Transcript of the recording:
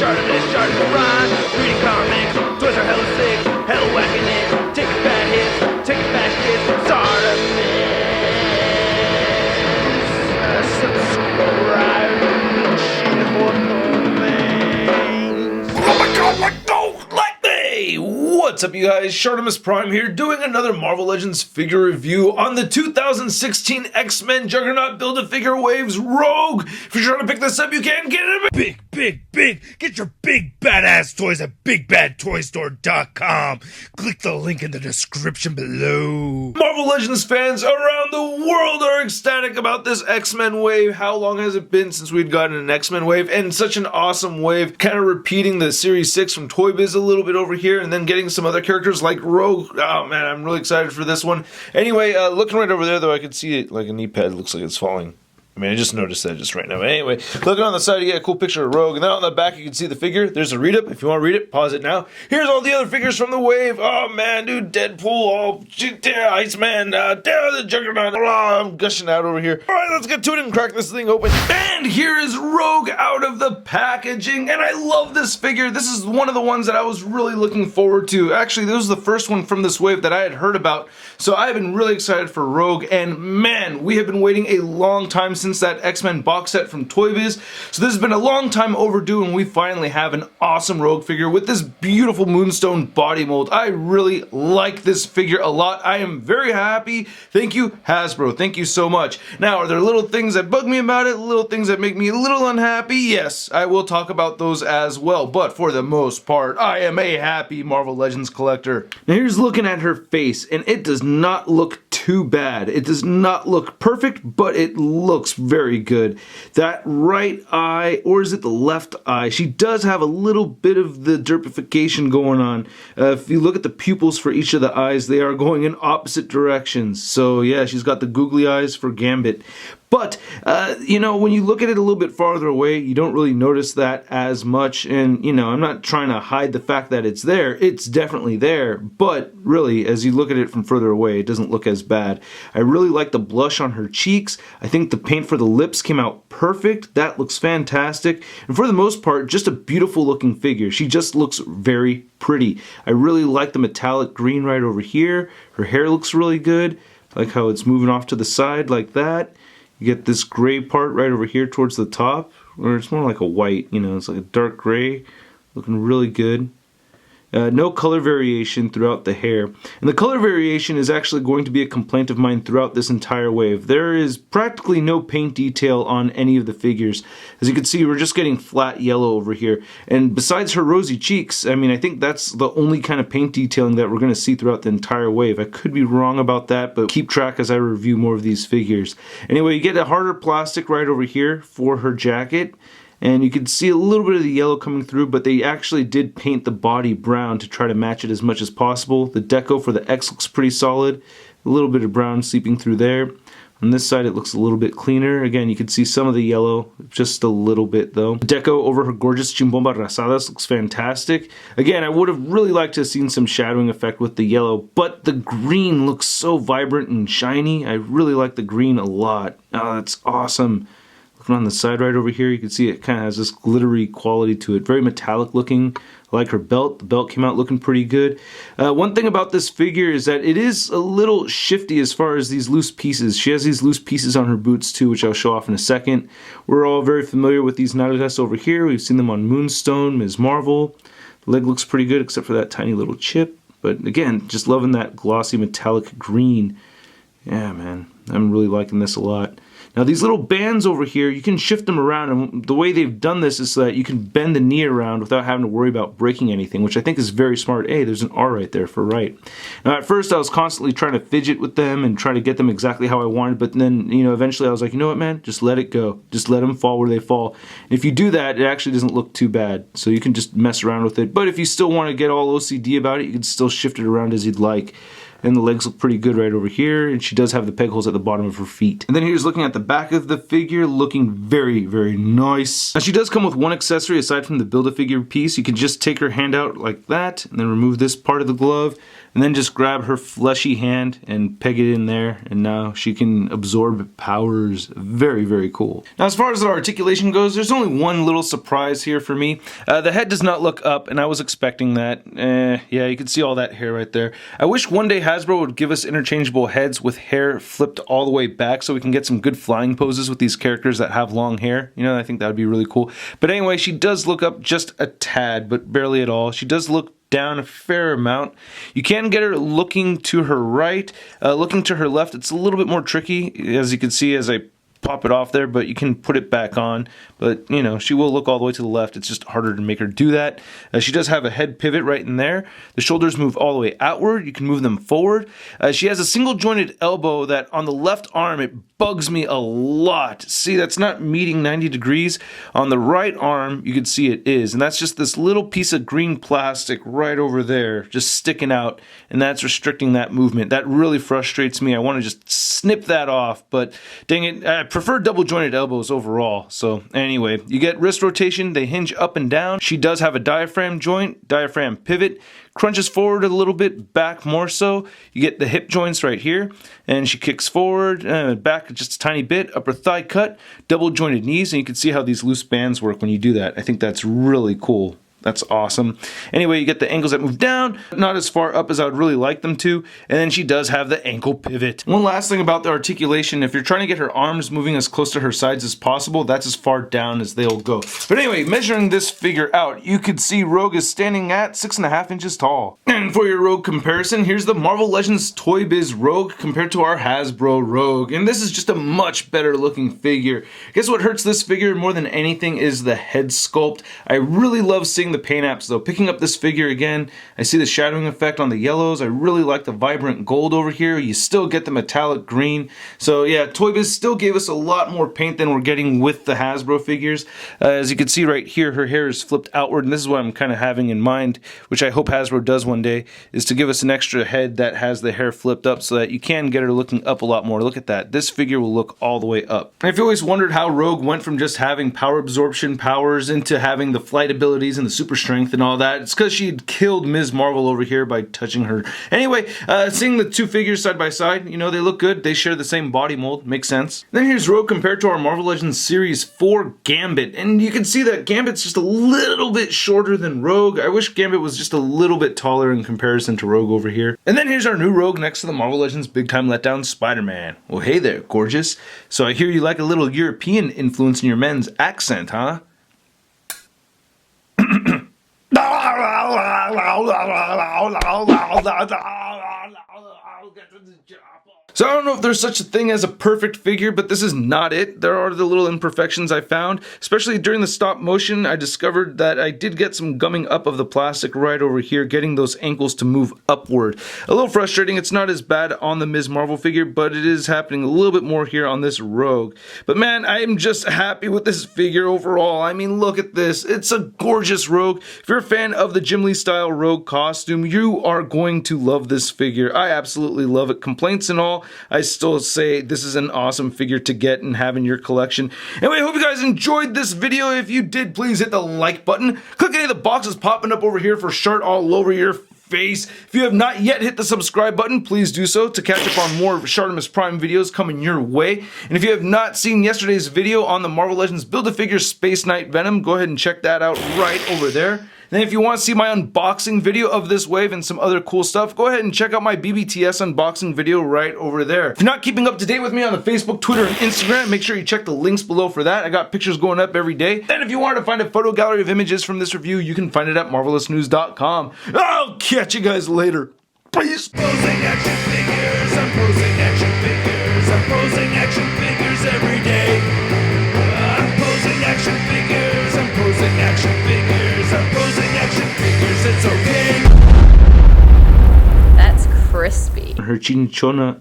ShartimusPrime, reading comics, toys are hella sick, hella whacking it, taking bad hits, taking bad shits, Subscribe for things. Oh my god, don't let me! What's up, you guys? ShartimusPrime here, doing another Marvel Legends figure review on the 2016 X-Men Juggernaut Build-A-Figure Waves Rogue. If you're trying to pick this up, you can get it. Big. Get your big badass toys at BigBadToyStore.com. Click the link in the description below. Marvel Legends fans around the world are ecstatic about this X-Men wave. How long has it been since we'd gotten an X-Men wave? And such an awesome wave. Kind of repeating the Series 6 from Toy Biz a little bit over here, and then getting some other characters like Rogue. Oh man, I'm really excited for this one. Anyway, looking right over there though, I can see it like a knee pad looks like it's falling. I mean, I just noticed that just right now. Anyway, looking on the side, you get a cool picture of Rogue, and then on the back, you can see the figure. There's a read-up. If you want to read it, pause it now. Here's all the other figures from the wave. Oh, man, dude, Deadpool, oh, Iceman, the Juggernaut. I'm gushing out over here. All right, let's get to it and crack this thing open. And here is Rogue out of the packaging, and I love this figure. This is one of the ones that I was really looking forward to. Actually, this was the first one from this wave that I had heard about, so I've been really excited for Rogue, and man, we have been waiting a long time since that X-Men box set from Toy Biz. So this has been a long time overdue, and we finally have an awesome Rogue figure with this beautiful Moonstone body mold. I really like this figure a lot. I am very happy. Thank you, Hasbro. Thank you so much. Now, are there little things that bug me about it? Little things that make me a little unhappy? Yes, I will talk about those as well. But for the most part, I am a happy Marvel Legends collector. Now here's looking at her face, and it does not look too bad. It does not look perfect, but it looks very good. That right eye, or is it the left eye? She does have a little bit of the derpification going on. If you look at the pupils for each of the eyes, they are going in opposite directions. So yeah, she's got the googly eyes for Gambit. But, you know, when you look at it a little bit farther away, you don't really notice that as much. And, you know, I'm not trying to hide the fact that it's there. It's definitely there. But, really, as you look at it from further away, it doesn't look as bad. I really like the blush on her cheeks. I think the paint for the lips came out perfect. That looks fantastic. And for the most part, just a beautiful looking figure. She just looks very pretty. I really like the metallic green right over here. Her hair looks really good. I like how it's moving off to the side like that. You get this gray part right over here towards the top, or it's more like a white, you know, it's like a dark gray, looking really good. No color variation throughout the hair. And the color variation is actually going to be a complaint of mine throughout this entire wave. There is practically no paint detail on any of the figures. As you can see, we're just getting flat yellow over here. And besides her rosy cheeks, I mean, I think that's the only kind of paint detailing that we're going to see throughout the entire wave. I could be wrong about that, but keep track as I review more of these figures. Anyway, you get a harder plastic right over here for her jacket. And you can see a little bit of the yellow coming through, but they actually did paint the body brown to try to match it as much as possible. The deco for the X looks pretty solid. A little bit of brown seeping through there. On this side it looks a little bit cleaner. Again, you can see some of the yellow, just a little bit though. The deco over her gorgeous Chimbomba Rasadas looks fantastic. Again, I would have really liked to have seen some shadowing effect with the yellow, but the green looks so vibrant and shiny. I really like the green a lot. Oh, that's awesome. Looking on the side right over here, you can see it kind of has this glittery quality to it. Very metallic looking. I like her belt. The belt came out looking pretty good. One thing about this figure is that it is a little shifty as far as these loose pieces. She has these loose pieces on her boots too, which I'll show off in a second. We're all very familiar with these nalgas over here. We've seen them on Moonstone, Ms. Marvel. The leg looks pretty good except for that tiny little chip. But again, just loving that glossy metallic green. Yeah, man. I'm really liking this a lot. Now these little bands over here, you can shift them around, and the way they've done this is so that you can bend the knee around without having to worry about breaking anything, which I think is very smart. Hey, there's an R right there for right. Now at first I was constantly trying to fidget with them and try to get them exactly how I wanted, but then, you know, eventually I was like, you know what, man, just let it go. Just let them fall where they fall. And if you do that, it actually doesn't look too bad, so you can just mess around with it. But if you still want to get all OCD about it, you can still shift it around as you'd like. And the legs look pretty good right over here, and she does have the peg holes at the bottom of her feet. And then here's looking at the back of the figure, looking very, very nice. Now she does come with one accessory aside from the Build-A-Figure piece. You can just take her hand out like that, and then remove this part of the glove. and then just grab her fleshy hand and peg it in there, and now she can absorb powers. Very, very cool. Now, as far as the articulation goes, there's only one little surprise here for me. The head does not look up, and I was expecting that. Yeah, you can see all that hair right there. I wish one day Hasbro would give us interchangeable heads with hair flipped all the way back so we can get some good flying poses with these characters that have long hair. You know, I think that would be really cool. But anyway, she does look up just a tad, but barely at all. She does look down a fair amount. You can get her looking to her right, looking to her left. It's a little bit more tricky, as you can see as I pop it off there, but you can put it back on. But, you know, she will look all the way to the left. It's just harder to make her do that. She does have a head pivot right in there. The shoulders move all the way outward. You can move them forward. She has a single jointed elbow that on the left arm, it bugs me a lot. See, that's not meeting 90 degrees. On the right arm, you can see it is. And that's just this little piece of green plastic right over there, just sticking out. And that's restricting that movement. That really frustrates me. I want to just snip that off. But dang it, I prefer double jointed elbows overall. So anyway, you get wrist rotation. They hinge up and down. She does have a diaphragm joint, diaphragm pivot. Crunches forward a little bit, back more so. You get the hip joints right here, and she kicks forward, back just a tiny bit, upper thigh cut, double jointed knees, and you can see how these loose bands work when you do that. I think that's really cool. That's awesome. Anyway, you get the ankles that move down, not as far up as I would really like them to, and then she does have the ankle pivot. One last thing about the articulation, if you're trying to get her arms moving as close to her sides as possible, that's as far down as they'll go. But anyway, measuring this figure out, you could see Rogue is standing at 6.5 inches tall. And for your Rogue comparison, here's the Marvel Legends Toy Biz Rogue compared to our Hasbro Rogue, and this is just a much better looking figure. Guess what hurts this figure more than anything is the head sculpt. I really love seeing the paint apps though. Picking up this figure again, I see the shadowing effect on the yellows. I really like the vibrant gold over here. You still get the metallic green. So yeah, Toy Biz still gave us a lot more paint than we're getting with the Hasbro figures. As you can see right here, her hair is flipped outward, and this is what I'm kind of having in mind, which I hope Hasbro does one day, is to give us an extra head that has the hair flipped up so that you can get her looking up a lot more. Look at that. This figure will look all the way up. And if you always wondered how Rogue went from just having power absorption powers into having the flight abilities and the super strength and all that, it's because she had killed Ms. Marvel over here by touching her. Anyway, seeing the two figures side by side, you know, they look good. They share the same body mold. Makes sense. Then here's Rogue compared to our Marvel Legends Series 4 Gambit. And you can see that Gambit's just a little bit shorter than Rogue. I wish Gambit was just a little bit taller in comparison to Rogue over here. And then here's our new Rogue next to the Marvel Legends Big Time Letdown Spider-Man. Well, hey there, gorgeous. So I hear you like a little European influence in your men's accent, huh? So I don't know if there's such a thing as a perfect figure, but this is not it. There are the little imperfections I found, especially during the stop motion. I discovered that I did get some gumming up of the plastic right over here, getting those ankles to move upward. A little frustrating. It's not as bad on the Ms. Marvel figure, but it is happening a little bit more here on this Rogue. But man, I am just happy with this figure overall. I mean, look at this. It's a gorgeous Rogue. If you're a fan of the Jim Lee style Rogue costume, you are going to love this figure. I absolutely love it. Complaints and all, I still say this is an awesome figure to get and have in your collection. Anyway, I hope you guys enjoyed this video. If you did, please hit the like button. Click any of the boxes popping up over here for Shart all over your face. If you have not yet hit the subscribe button, please do so to catch up on more ShartimusPrime videos coming your way. And if you have not seen yesterday's video on the Marvel Legends Build-A-Figure Space Knight Venom, go ahead and check that out right over there. And if you want to see my unboxing video of this wave and some other cool stuff, go ahead and check out my BBTS unboxing video right over there. If you're not keeping up to date with me on the Facebook, Twitter, and Instagram, make sure you check the links below for that. I got pictures going up every day. And if you want to find a photo gallery of images from this review, you can find it at marvelousnews.com. I'll catch you guys later. Peace. Posing action figures, I'm posing action figures, I'm posing action figures every day. I'm posing action figures, I'm posing action figures, I'm posing action figures, it's okay. That's crispy. Her chinchona.